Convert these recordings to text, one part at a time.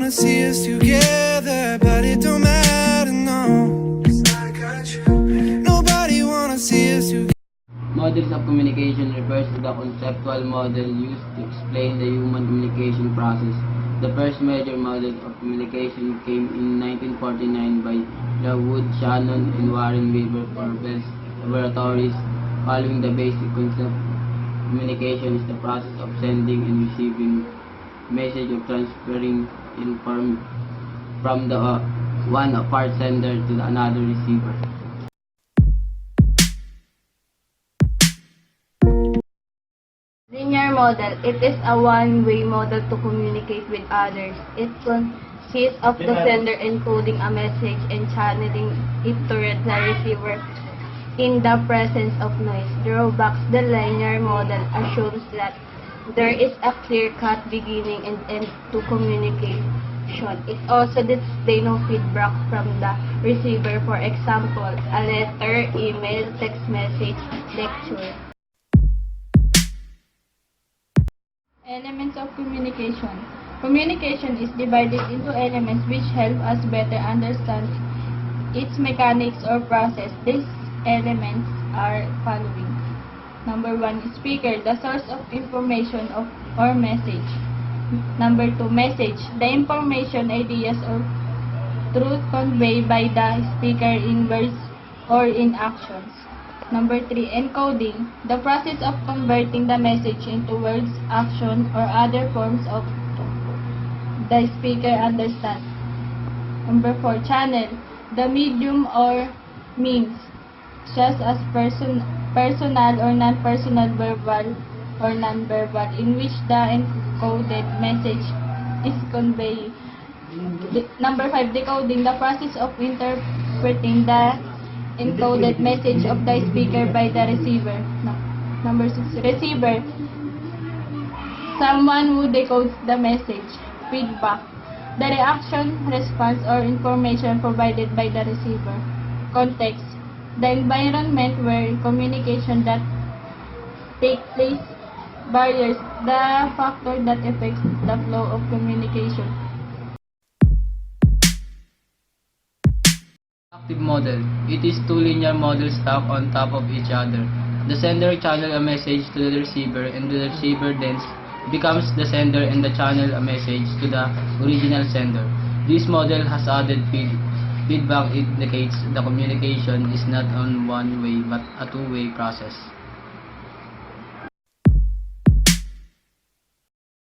wanna see us together, but it don't matter, no. 'Cause I got you. Nobody wanna see us together. Models of communication refers to the conceptual model used to explain the human communication process. The first major model of communication came in 1949 by Wood, Shannon, and Warren Weaver for Bell Laboratories. Following the basic concept, communication is the process of sending and receiving message or transferring information from the one part sender to another receiver. Linear model. It is a one-way model to communicate with others. It consists of the sender encoding a message and channeling it to the receiver in the presence of noise. Drawbacks. The linear model assumes that there is a clear-cut beginning and end to communication. It also displays no feedback from the receiver. For example, a letter, email, text message, lecture. Elements of communication. Communication is divided into elements which help us better understand its mechanics or process. These elements are following. Number 1, speaker, the source of information or message. Number 2, message, the information, ideas, or truth conveyed by the speaker in words or in actions. Number 3, encoding, the process of converting the message into words, action, or other forms of the speaker understand. Number 4, channel, the medium or means, such as personal or non-personal, verbal or non-verbal, in which the encoded message is conveyed. Number 5, decoding, the process of interpreting the encoded message of the speaker by the receiver. Number 6, receiver, someone who decodes the message. Feedback, the reaction, response, or information provided by the receiver. Context, the environment where communication that takes place. Barriers, the factor that affects the flow of communication. Active model. It is two linear models stacked on top of each other. The sender channels a message to the receiver, and the receiver then becomes the sender and the channel a message to the original sender. This model has added feedback. It indicates the communication is not on one way but a two-way process.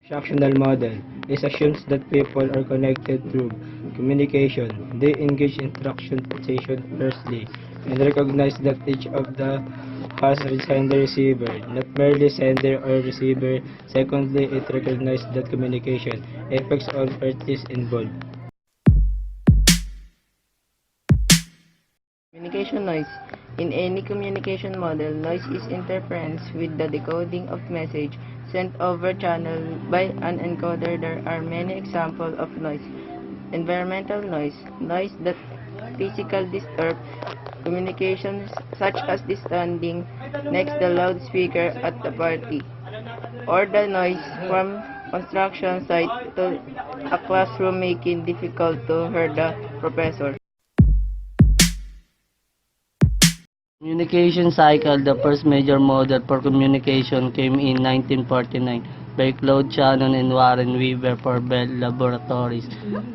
Transactional model. It assumes that people are connected through communication. They engage in transportation firstly and recognize that each of the has a sender receiver, not merely sender or receiver. Secondly, it recognizes that communication affects all parties involved. Communication noise. In any communication model, noise is interference with the decoding of message sent over channel by an encoder. There are many examples of noise. Environmental noise, noise that physically disturb communications, such as the standing next the loudspeaker at the party, or the noise from construction site to a classroom, making difficult to hear the professor. Communication cycle. The first major model for communication came in 1949 by Claude Shannon and Warren Weaver for Bell Laboratories.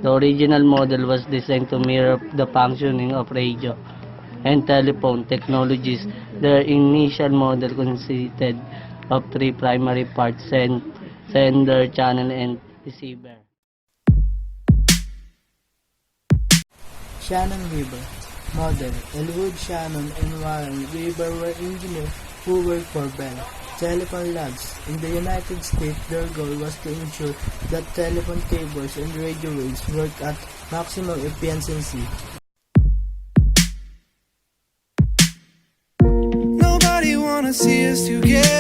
The original model was designed to mirror the functioning of radio and telephone technologies. The initial model consisted of three primary parts: sender, channel, and receiver. Shannon-Weaver model. Elwood, Shannon, and Warren Weaver were engineers who worked for Bell Telephone Labs. In the United States, their goal was to ensure that telephone cables and radio waves work at maximum efficiency. Nobody wanna see us together.